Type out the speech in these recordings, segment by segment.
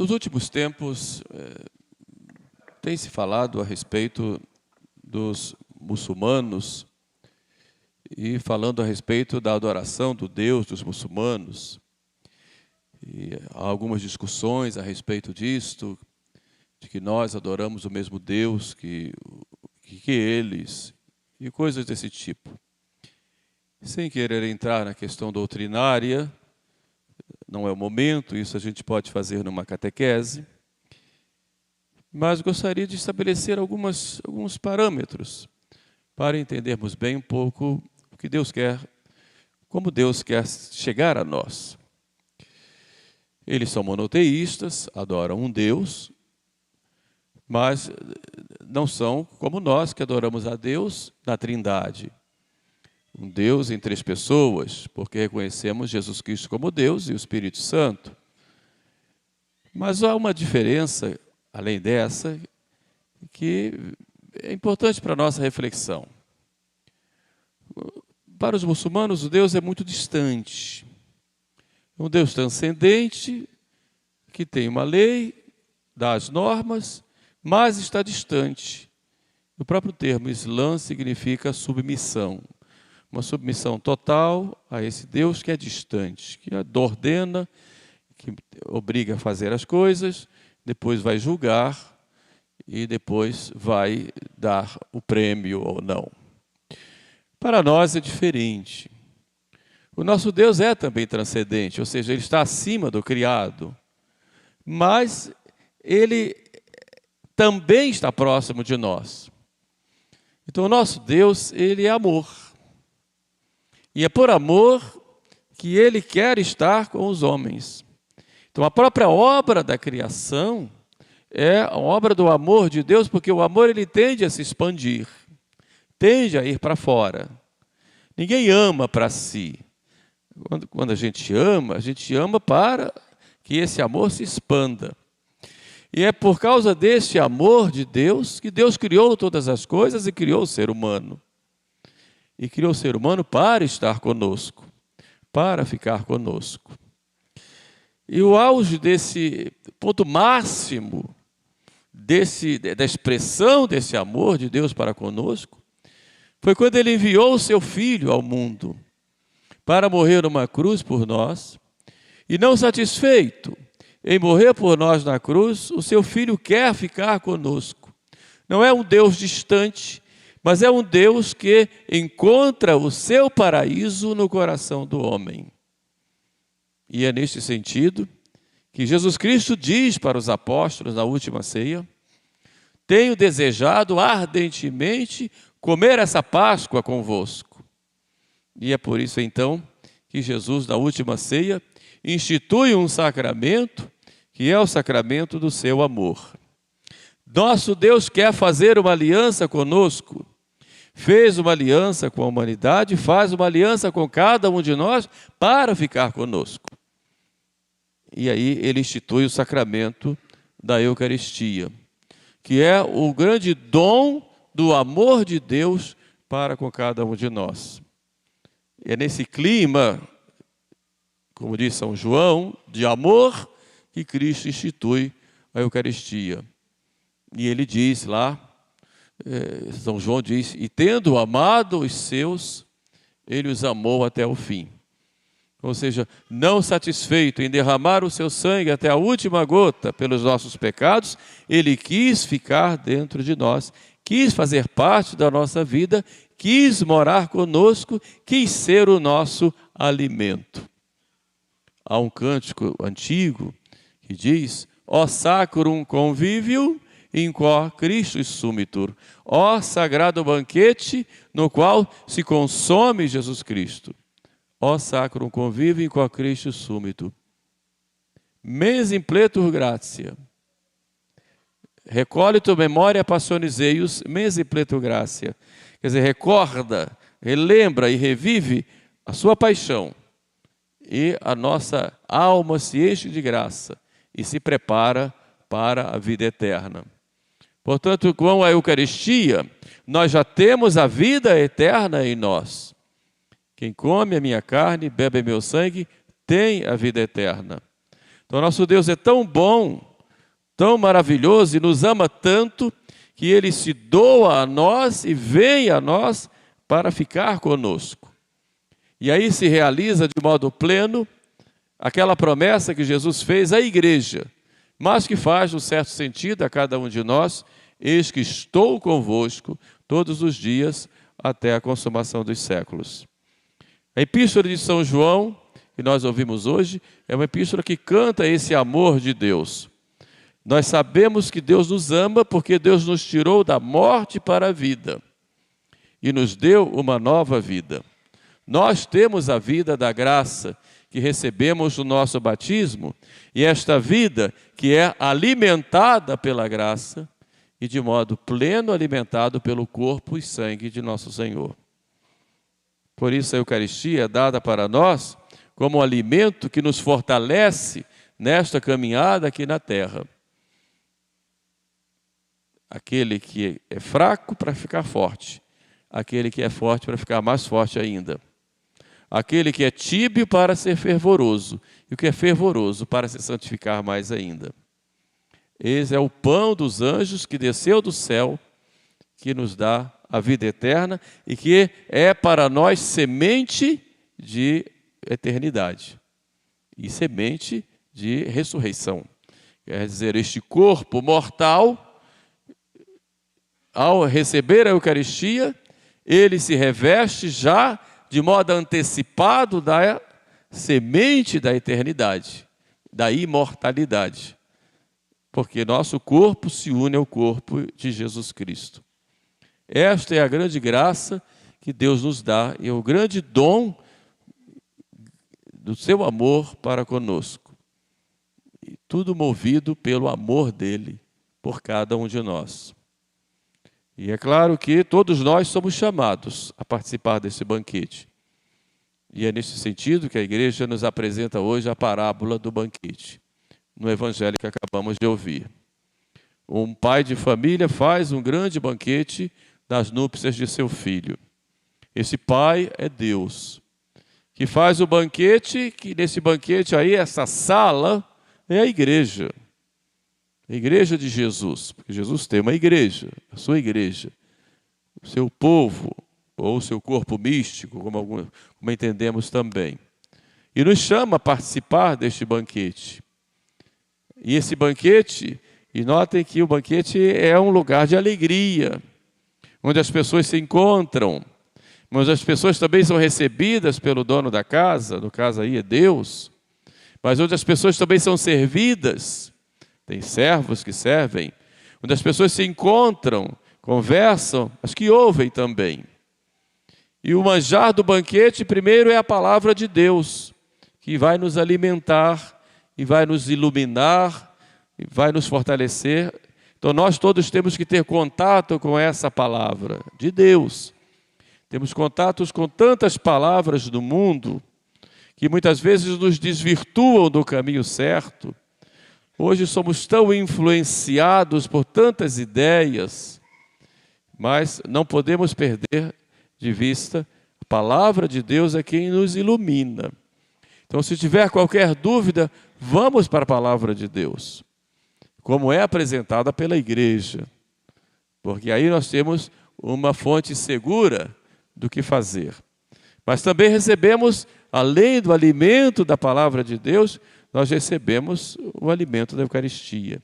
Nos últimos tempos, tem se falado a respeito dos muçulmanos e falando a respeito da adoração do Deus dos muçulmanos. E há algumas discussões a respeito disto, de que nós adoramos o mesmo Deus que eles, e coisas desse tipo. Sem querer entrar na questão doutrinária, não é o momento, isso a gente pode fazer numa catequese, mas gostaria de estabelecer alguns parâmetros para entendermos bem um pouco o que Deus quer, como Deus quer chegar a nós. Eles são monoteístas, adoram um Deus, mas não são como nós que adoramos a Deus na Trindade. Um Deus em três pessoas, porque reconhecemos Jesus Cristo como Deus e o Espírito Santo. Mas há uma diferença, além dessa, que é importante para a nossa reflexão. Para os muçulmanos, o Deus é muito distante. Um Deus transcendente, que tem uma lei, dá as normas, mas está distante. O próprio termo Islã significa submissão. Uma submissão total a esse Deus que é distante, que ordena, que obriga a fazer as coisas, depois vai julgar e depois vai dar o prêmio ou não. Para nós é diferente. O nosso Deus é também transcendente, ou seja, Ele está acima do criado, mas Ele também está próximo de nós. Então o nosso Deus, Ele é amor. E é por amor que Ele quer estar com os homens. Então a própria obra da criação é a obra do amor de Deus, porque o amor ele tende a se expandir, tende a ir para fora. Ninguém ama para si. Quando a gente ama para que esse amor se expanda. E é por causa desse amor de Deus que Deus criou todas as coisas e criou o ser humano. E criou o ser humano para estar conosco, para ficar conosco. E o auge desse ponto máximo, da expressão desse amor de Deus para conosco, foi quando Ele enviou o seu Filho ao mundo para morrer numa cruz por nós, e não satisfeito em morrer por nós na cruz, o seu Filho quer ficar conosco. Não é um Deus distante, mas é um Deus que encontra o seu paraíso no coração do homem. E é neste sentido que Jesus Cristo diz para os apóstolos na última ceia: tenho desejado ardentemente comer essa Páscoa convosco. E é por isso então que Jesus na última ceia institui um sacramento que é o sacramento do seu amor. Nosso Deus quer fazer uma aliança conosco. Fez uma aliança com a humanidade, faz uma aliança com cada um de nós para ficar conosco. E aí Ele institui o sacramento da Eucaristia, que é o grande dom do amor de Deus para com cada um de nós. E é nesse clima, como diz São João, de amor, que Cristo institui a Eucaristia. E ele diz lá, São João diz: e tendo amado os seus, Ele os amou até o fim. Ou seja, não satisfeito em derramar o seu sangue até a última gota pelos nossos pecados, Ele quis ficar dentro de nós, quis fazer parte da nossa vida, quis morar conosco, quis ser o nosso alimento. Há um cântico antigo que diz: ó sacrum convívio in quo Christus sumitur, ó sagrado banquete no qual se consome Jesus Cristo. Ó sacrum convívio in quo Christus sumitur. Mens impletur gratia. Recolito memoria passionis eius, mens impletur gratia. Quer dizer, recorda, relembra e revive a sua paixão. E a nossa alma se enche de graça e se prepara para a vida eterna. Portanto, com a Eucaristia, nós já temos a vida eterna em nós. Quem come a minha carne, bebe meu sangue, tem a vida eterna. Então, nosso Deus é tão bom tão maravilhoso e nos ama tanto que Ele se doa a nós e vem a nós para ficar conosco. E aí se realiza de modo pleno aquela promessa que Jesus fez à igreja, mas que faz, num certo sentido, a cada um de nós: eis que estou convosco todos os dias até a consumação dos séculos. A epístola de São João, que nós ouvimos hoje, é uma epístola que canta esse amor de Deus. Nós sabemos que Deus nos ama porque Deus nos tirou da morte para a vida e nos deu uma nova vida. Nós temos a vida da graça que recebemos no nosso batismo, e esta vida que é alimentada pela graça e de modo pleno alimentado pelo corpo e sangue de nosso Senhor. Por isso a Eucaristia é dada para nós como um alimento que nos fortalece nesta caminhada aqui na terra. Aquele que é fraco para ficar forte, aquele que é forte para ficar mais forte ainda. Aquele que é tíbio para ser fervoroso, e o que é fervoroso para se santificar mais ainda. Esse é o pão dos anjos que desceu do céu, que nos dá a vida eterna e que é para nós semente de eternidade e semente de ressurreição. Quer dizer, este corpo mortal, ao receber a Eucaristia, ele se reveste já de modo antecipado da semente da eternidade, da imortalidade, porque nosso corpo se une ao corpo de Jesus Cristo. Esta é a grande graça que Deus nos dá e é o grande dom do seu amor para conosco. E tudo movido pelo amor dele por cada um de nós. E é claro que todos nós somos chamados a participar desse banquete. E é nesse sentido que a igreja nos apresenta hoje a parábola do banquete, no evangelho que acabamos de ouvir. Um pai de família faz um grande banquete das núpcias de seu filho. Esse pai é Deus, que faz o banquete, que nesse banquete aí, essa sala, é a igreja de Jesus, porque Jesus tem uma igreja, a sua igreja, o seu povo, ou o seu corpo místico, como entendemos também. E nos chama a participar deste banquete. E esse banquete, e notem que o banquete é um lugar de alegria, onde as pessoas se encontram, mas as pessoas também são recebidas pelo dono da casa, no caso aí é Deus, mas onde as pessoas também são servidas. Tem servos que servem, onde as pessoas se encontram, conversam, mas que ouvem também. E o manjar do banquete, primeiro, é a palavra de Deus, que vai nos alimentar, e vai nos iluminar, e vai nos fortalecer. Então nós todos temos que ter contato com essa palavra de Deus. Temos contatos com tantas palavras do mundo, que muitas vezes nos desvirtuam do caminho certo. Hoje somos tão influenciados por tantas ideias, mas não podemos perder de vista, a palavra de Deus é quem nos ilumina. Então, se tiver qualquer dúvida, vamos para a palavra de Deus, como é apresentada pela igreja, porque aí nós temos uma fonte segura do que fazer. Mas também recebemos, além do alimento da palavra de Deus, nós recebemos o alimento da Eucaristia,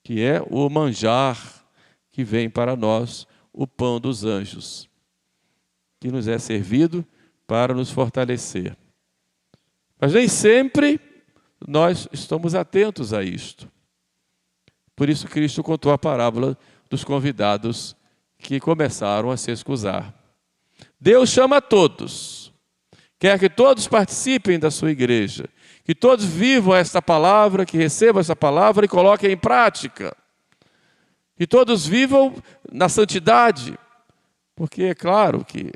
que é o manjar que vem para nós, o pão dos anjos, que nos é servido para nos fortalecer. Mas nem sempre nós estamos atentos a isto. Por isso Cristo contou a parábola dos convidados que começaram a se excusar. Deus chama a todos, quer que todos participem da sua igreja, que todos vivam esta palavra, que recebam essa palavra e coloquem em prática. Que todos vivam na santidade, porque é claro que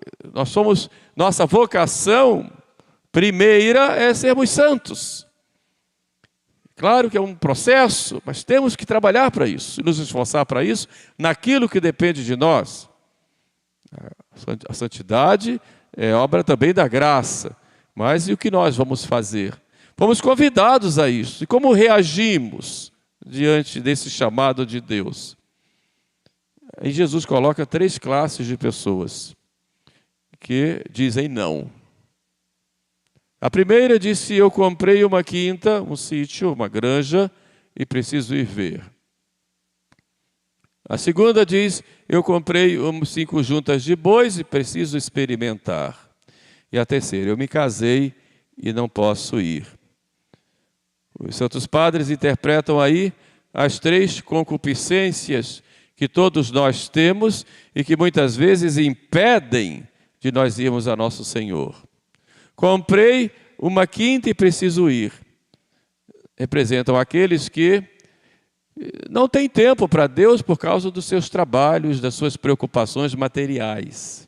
nossa vocação primeira é sermos santos. Claro que é um processo, mas temos que trabalhar para isso, e nos esforçar para isso, naquilo que depende de nós. A santidade é obra também da graça, mas e o que nós vamos fazer? Fomos convidados a isso. E como reagimos diante desse chamado de Deus? Aí Jesus coloca 3 classes de pessoas que dizem não. A primeira disse: eu comprei uma quinta, um sítio, uma granja, e preciso ir ver. A segunda diz: eu comprei 5 juntas de bois e preciso experimentar. E a terceira: eu me casei e não posso ir. Os santos padres interpretam aí as 3 concupiscências que todos nós temos e que muitas vezes impedem de nós irmos a nosso Senhor. Comprei uma quinta e preciso ir. Representam aqueles que não têm tempo para Deus por causa dos seus trabalhos, das suas preocupações materiais.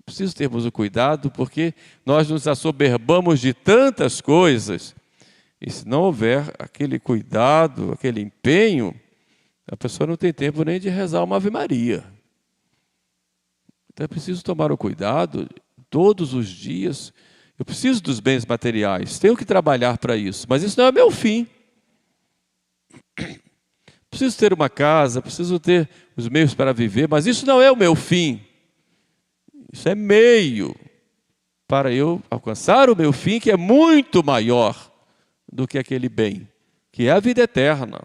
Preciso termos o cuidado porque nós nos assoberbamos de tantas coisas e se não houver aquele cuidado, aquele empenho, a pessoa não tem tempo nem de rezar uma Ave Maria. Então é preciso tomar o cuidado todos os dias. Eu preciso dos bens materiais, tenho que trabalhar para isso, mas isso não é meu fim. Preciso ter uma casa, preciso ter os meios para viver, mas isso não é o meu fim. Isso é meio para eu alcançar o meu fim, que é muito maior do que aquele bem, que é a vida eterna.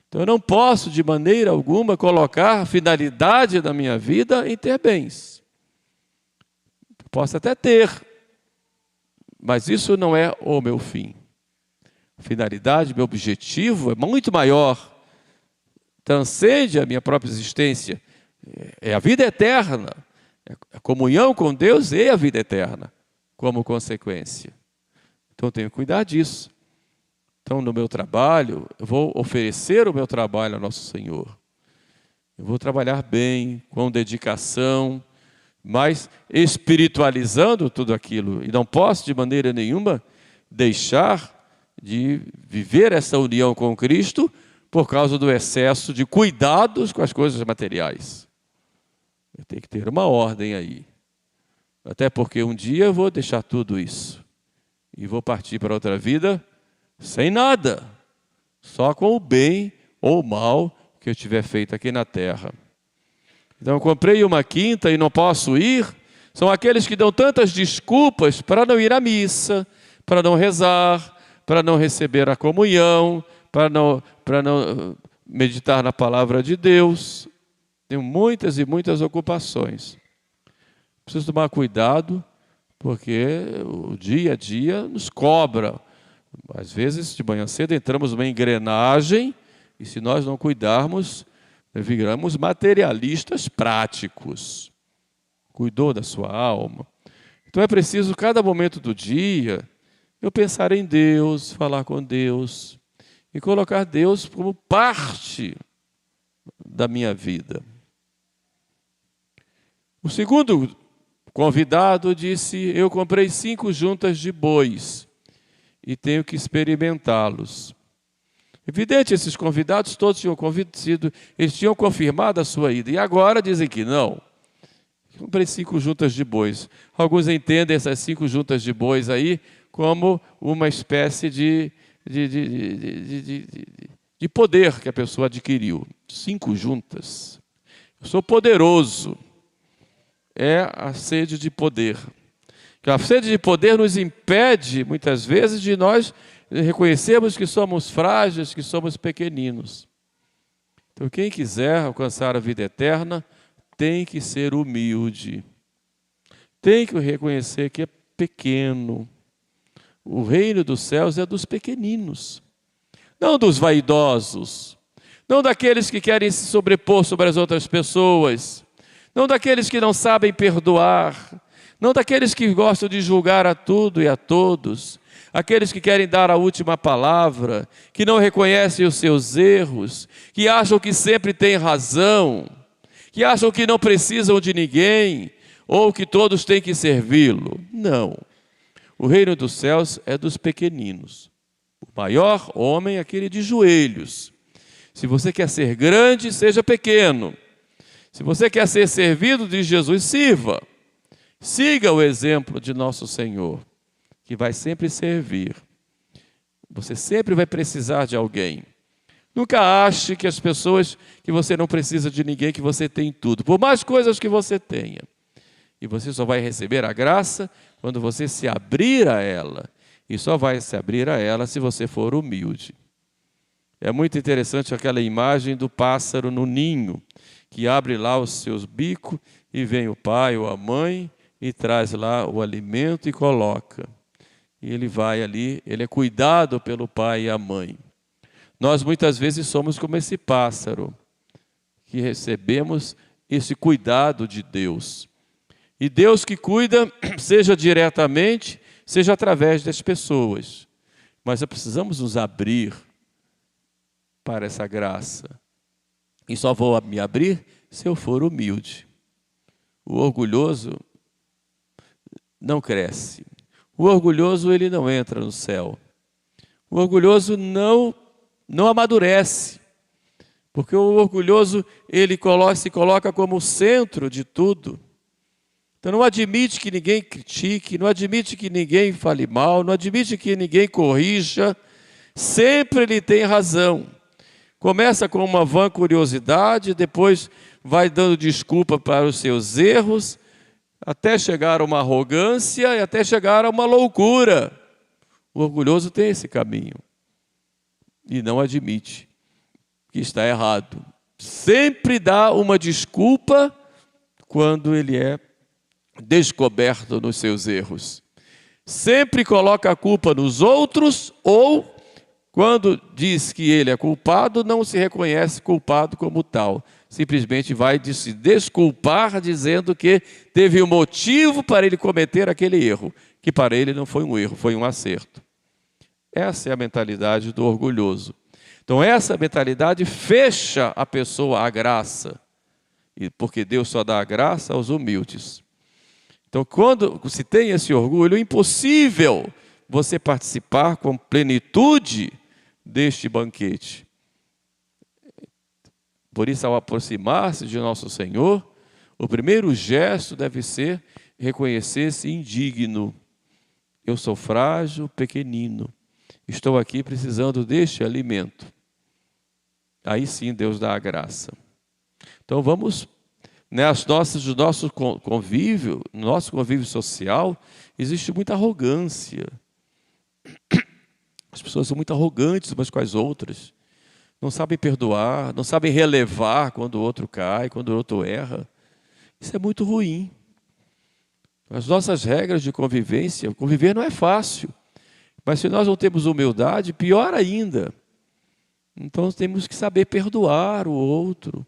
Então eu não posso de maneira alguma colocar a finalidade da minha vida em ter bens. Posso até ter, mas isso não é o meu fim. A finalidade, meu objetivo é muito maior, transcende a minha própria existência. É a vida eterna, é a comunhão com Deus e a vida eterna, como consequência. Então eu tenho que cuidar disso. Então no meu trabalho, eu vou oferecer o meu trabalho ao nosso Senhor. Eu vou trabalhar bem, com dedicação, mas espiritualizando tudo aquilo. E não posso de maneira nenhuma deixar de viver essa união com Cristo por causa do excesso de cuidados com as coisas materiais. Eu tenho que ter uma ordem aí. Até porque um dia eu vou deixar tudo isso e vou partir para outra vida sem nada, só com o bem ou o mal que eu tiver feito aqui na terra. Então eu comprei uma quinta e não posso ir. São aqueles que dão tantas desculpas para não ir à missa, para não rezar, para não receber a comunhão, para não meditar na palavra de Deus. Tenho muitas e muitas ocupações. Preciso tomar cuidado, porque o dia a dia nos cobra. Às vezes, de manhã cedo, entramos numa engrenagem e se nós não cuidarmos, viramos materialistas práticos. Cuidou da sua alma. Então é preciso, cada momento do dia, eu pensar em Deus, falar com Deus e colocar Deus como parte da minha vida. O segundo convidado disse: eu comprei 5 juntas de bois e tenho que experimentá-los. Evidente, esses convidados todos tinham eles tinham confirmado a sua ida e agora dizem que não. Comprei 5 juntas de bois. Alguns entendem essas 5 juntas de bois aí como uma espécie de poder que a pessoa adquiriu. 5 juntas. Eu sou poderoso. É a sede de poder. A sede de poder nos impede, muitas vezes, de nós reconhecermos que somos frágeis, que somos pequeninos. Então, quem quiser alcançar a vida eterna, tem que ser humilde. Tem que reconhecer que é pequeno. O reino dos céus é dos pequeninos, não dos vaidosos, não daqueles que querem se sobrepor sobre as outras pessoas, não daqueles que não sabem perdoar, não daqueles que gostam de julgar a tudo e a todos, aqueles que querem dar a última palavra, que não reconhecem os seus erros, que acham que sempre têm razão, que acham que não precisam de ninguém, ou que todos têm que servi-lo. Não. O reino dos céus é dos pequeninos. O maior homem é aquele de joelhos. Se você quer ser grande, seja pequeno. Se você quer ser servido de Jesus, sirva. Siga o exemplo de nosso Senhor, que vai sempre servir. Você sempre vai precisar de alguém. Nunca ache que que você não precisa de ninguém, que você tem tudo, por mais coisas que você tenha. E você só vai receber a graça quando você se abrir a ela. E só vai se abrir a ela se você for humilde. É muito interessante aquela imagem do pássaro no ninho, que abre lá os seus bicos e vem o pai ou a mãe e traz lá o alimento e coloca. E ele vai ali, ele é cuidado pelo pai e a mãe. Nós muitas vezes somos como esse pássaro, que recebemos esse cuidado de Deus. E Deus que cuida, seja diretamente, seja através das pessoas. Mas nós precisamos nos abrir para essa graça. E só vou me abrir se eu for humilde. O orgulhoso não cresce. O orgulhoso, ele não entra no céu. O orgulhoso não amadurece. Porque o orgulhoso, ele se coloca como o centro de tudo. Então não admite que ninguém critique, não admite que ninguém fale mal, não admite que ninguém corrija. Sempre ele tem razão. Começa com uma vã curiosidade, depois vai dando desculpa para os seus erros, até chegar a uma arrogância e até chegar a uma loucura. O orgulhoso tem esse caminho e não admite que está errado. Sempre dá uma desculpa quando ele é descoberto nos seus erros. Sempre coloca a culpa nos outros ou, quando diz que ele é culpado, não se reconhece culpado como tal. Simplesmente vai se desculpar dizendo que teve um motivo para ele cometer aquele erro, que para ele não foi um erro, foi um acerto. Essa é a mentalidade do orgulhoso. Então essa mentalidade fecha a pessoa à graça, porque Deus só dá a graça aos humildes. Então quando se tem esse orgulho, é impossível você participar com plenitude deste banquete. Por isso, ao aproximar-se de nosso Senhor, o primeiro gesto deve ser reconhecer-se indigno. Eu sou frágil, pequenino. Estou aqui precisando deste alimento. Aí sim Deus dá a graça. Então vamos, no nosso convívio social, existe muita arrogância. As pessoas são muito arrogantes umas com as outras. Não sabem perdoar, não sabem relevar quando o outro cai, quando o outro erra. Isso é muito ruim. As nossas regras de convivência, conviver não é fácil. Mas se nós não temos humildade, pior ainda. Então temos que saber perdoar o outro.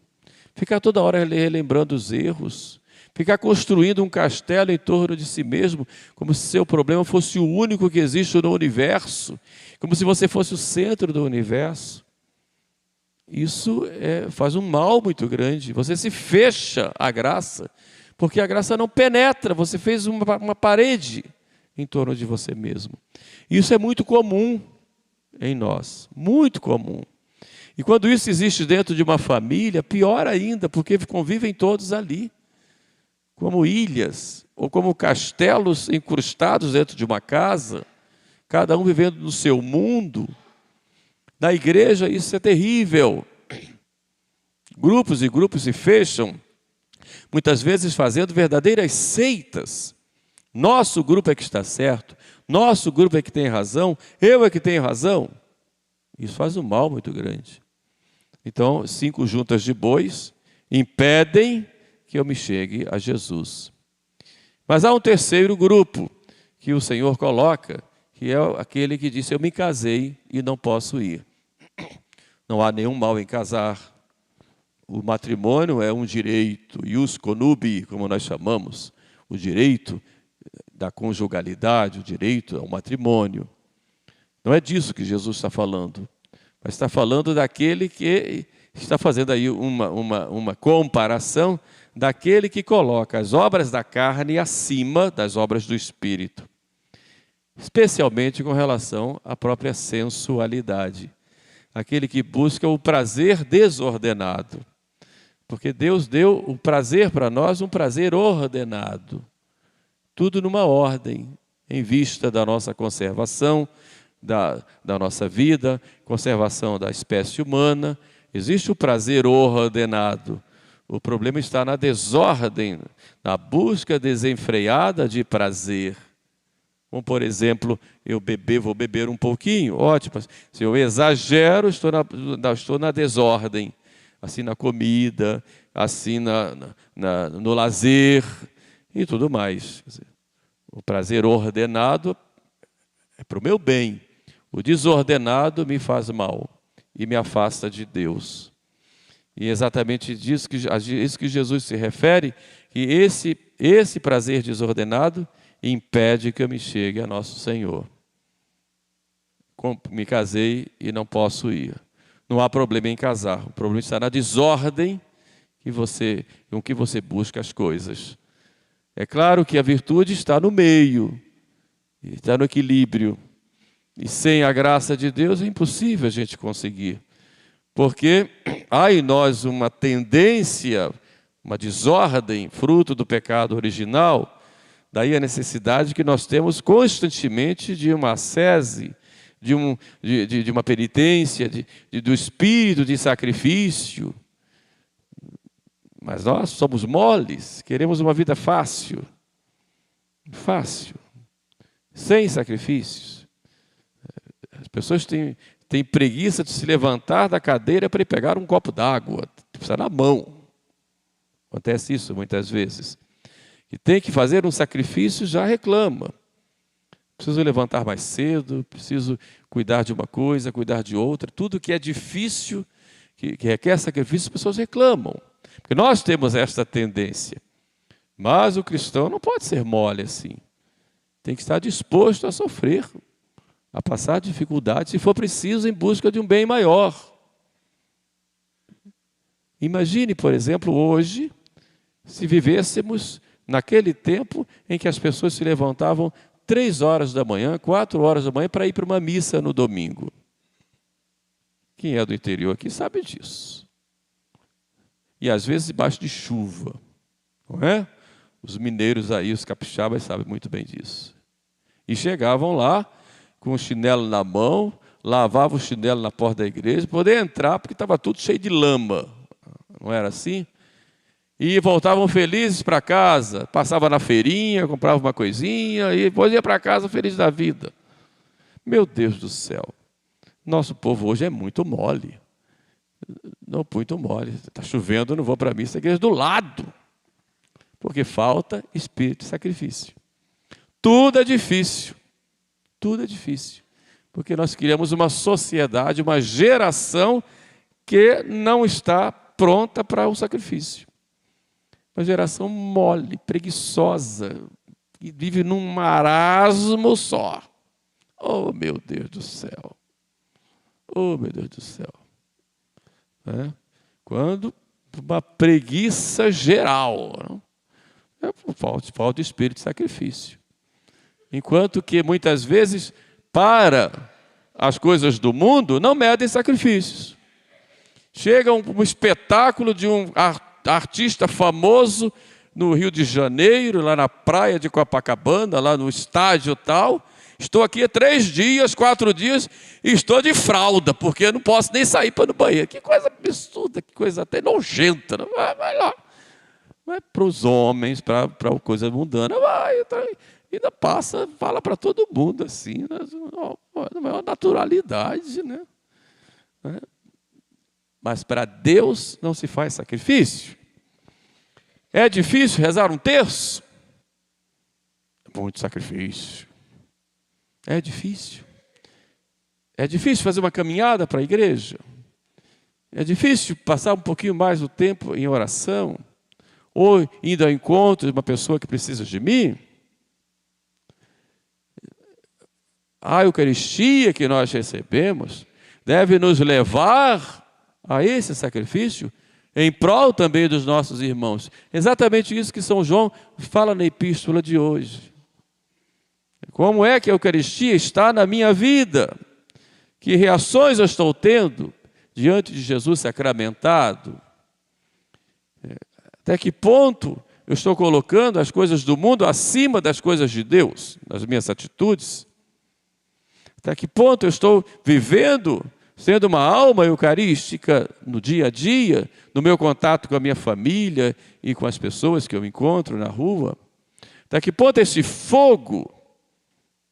Ficar toda hora relembrando os erros. Ficar construindo um castelo em torno de si mesmo, como se seu problema fosse o único que existe no universo. Como se você fosse o centro do universo. Isso faz um mal muito grande. Você se fecha à graça, porque a graça não penetra. Você fez uma parede em torno de você mesmo. Isso é muito comum em nós, muito comum. E quando isso existe dentro de uma família, pior ainda, porque convivem todos ali, como ilhas, ou como castelos incrustados dentro de uma casa, cada um vivendo no seu mundo. Na igreja isso é terrível. Grupos e grupos se fecham, muitas vezes fazendo verdadeiras seitas. Nosso grupo é que está certo, nosso grupo é que tem razão, eu é que tenho razão. Isso faz um mal muito grande. Então, 5 juntas de bois impedem que eu me chegue a Jesus. Mas há um terceiro grupo que o Senhor coloca, que é aquele que disse, eu me casei e não posso ir. Não há nenhum mal em casar. O matrimônio é um direito, ius conubii, como nós chamamos, o direito da conjugalidade, o direito ao matrimônio. Não é disso que Jesus está falando, mas está falando daquele que está fazendo aí uma comparação daquele que coloca as obras da carne acima das obras do Espírito, especialmente com relação à própria sensualidade. Aquele que busca o prazer desordenado. Porque Deus deu o prazer para nós, um prazer ordenado. Tudo numa ordem, em vista da nossa conservação, da nossa vida, conservação da espécie humana. Existe o prazer ordenado. O problema está na desordem, na busca desenfreada de prazer. Como, por exemplo, vou beber um pouquinho, ótimo. Se eu exagero, estou na desordem. Assim na comida, assim no lazer e tudo mais. O prazer ordenado é para o meu bem. O desordenado me faz mal e me afasta de Deus. E é exatamente isso que Jesus se refere, que esse prazer desordenado impede que eu me chegue a nosso Senhor. Me casei e não posso ir. Não há problema em casar. O problema está na desordem com que você busca as coisas. É claro que a virtude está no meio, está no equilíbrio. E sem a graça de Deus é impossível a gente conseguir. Porque há em nós uma tendência, uma desordem, fruto do pecado original. Daí a necessidade que nós temos constantemente de uma ascese, de uma penitência, do espírito de sacrifício. Mas nós somos moles, queremos uma vida fácil, sem sacrifícios. As pessoas têm preguiça de se levantar da cadeira para ir pegar um copo d'água, precisa na mão. Acontece isso muitas vezes. E tem que fazer um sacrifício, já reclama. Preciso levantar mais cedo, preciso cuidar de uma coisa, cuidar de outra. Tudo que é difícil, que requer sacrifício, as pessoas reclamam. Porque nós temos esta tendência. Mas o cristão não pode ser mole assim. Tem que estar disposto a sofrer, a passar dificuldades, se for preciso, em busca de um bem maior. Imagine, por exemplo, hoje, se vivêssemos naquele tempo em que as pessoas se levantavam 3 horas da manhã, 4 horas da manhã, para ir para uma missa no domingo. Quem é do interior aqui sabe disso. E às vezes debaixo de chuva, não é? Os mineiros aí, os capixabas, sabem muito bem disso. E chegavam lá com o chinelo na mão, lavavam o chinelo na porta da igreja, para poder entrar, porque estava tudo cheio de lama. Não era assim? E voltavam felizes para casa, passavam na feirinha, compravam uma coisinha e depois ia para casa feliz da vida. Meu Deus do céu, nosso povo hoje é muito mole. Não, muito mole. Está chovendo, não vou para a missa, a igreja do lado. Porque falta espírito de sacrifício. Tudo é difícil. Tudo é difícil. Porque nós criamos uma sociedade, uma geração que não está pronta para o sacrifício. Uma geração mole, preguiçosa, que vive num marasmo só. Oh, meu Deus do céu. Oh, meu Deus do céu. Quando uma preguiça geral, não? É por falta de espírito de sacrifício. Enquanto que muitas vezes, para as coisas do mundo, não medem sacrifícios. Chega um espetáculo de um artista famoso no Rio de Janeiro, lá na praia de Copacabana, lá no estádio tal. Estou aqui há 3 dias, 4 dias, e estou de fralda, porque eu não posso nem sair para ir no banheiro. Que coisa absurda, que coisa até nojenta. Vai lá. Vai para os homens, para a coisa mundana, vai. Ainda passa, fala para todo mundo assim, na maior naturalidade, né? Mas para Deus não se faz sacrifício. É difícil rezar um terço? Muito sacrifício. É difícil. É difícil fazer uma caminhada para a igreja. É difícil passar um pouquinho mais o tempo em oração. Ou indo ao encontro de uma pessoa que precisa de mim. A Eucaristia que nós recebemos deve nos levar a esse sacrifício em prol também dos nossos irmãos. Exatamente isso que São João fala na epístola de hoje. Como é que a Eucaristia está na minha vida? Que reações eu estou tendo diante de Jesus sacramentado? Até que ponto eu estou colocando as coisas do mundo acima das coisas de Deus, nas minhas atitudes? Até que ponto eu estou vivendo, sendo uma alma eucarística no dia a dia, no meu contato com a minha família e com as pessoas que eu encontro na rua? Até que ponto esse fogo,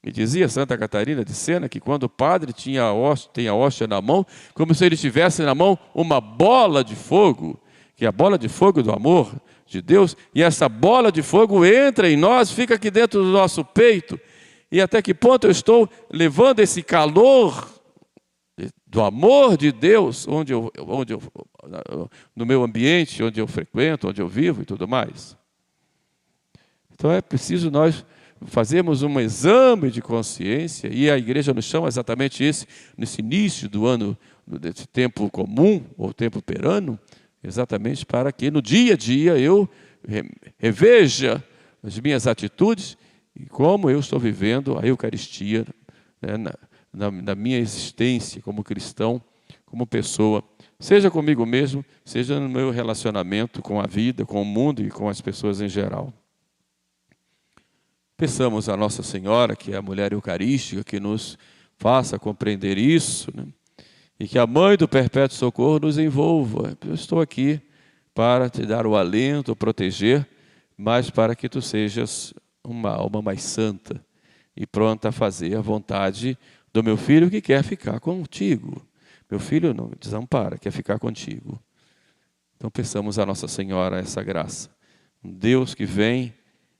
me dizia Santa Catarina de Sena, que quando o padre tem a hóstia na mão, como se ele tivesse na mão uma bola de fogo, que é a bola de fogo do amor de Deus, e essa bola de fogo entra em nós, fica aqui dentro do nosso peito, e até que ponto eu estou levando esse calor do amor de Deus no meu ambiente, onde eu frequento, onde eu vivo e tudo mais. Então é preciso nós fazermos um exame de consciência, e a igreja nos chama exatamente nesse início do ano, desse tempo comum, ou tempo perano, exatamente para que no dia a dia eu reveja as minhas atitudes e como eu estou vivendo a Eucaristia, né, na minha existência como cristão, como pessoa, seja comigo mesmo, seja no meu relacionamento com a vida, com o mundo e com as pessoas em geral. Peçamos a Nossa Senhora, que é a mulher eucarística, que nos faça compreender isso, né? E que a Mãe do Perpétuo Socorro nos envolva. Eu estou aqui para te dar o alento, proteger, mas para que tu sejas uma alma mais santa e pronta a fazer a vontade do meu filho que quer ficar contigo. Meu filho não me desampara, quer ficar contigo. Então peçamos a Nossa Senhora essa graça. Um Deus que vem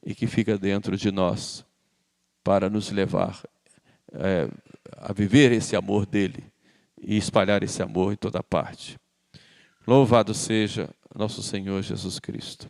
e que fica dentro de nós para nos levar a viver esse amor dele e espalhar esse amor em toda parte. Louvado seja nosso Senhor Jesus Cristo.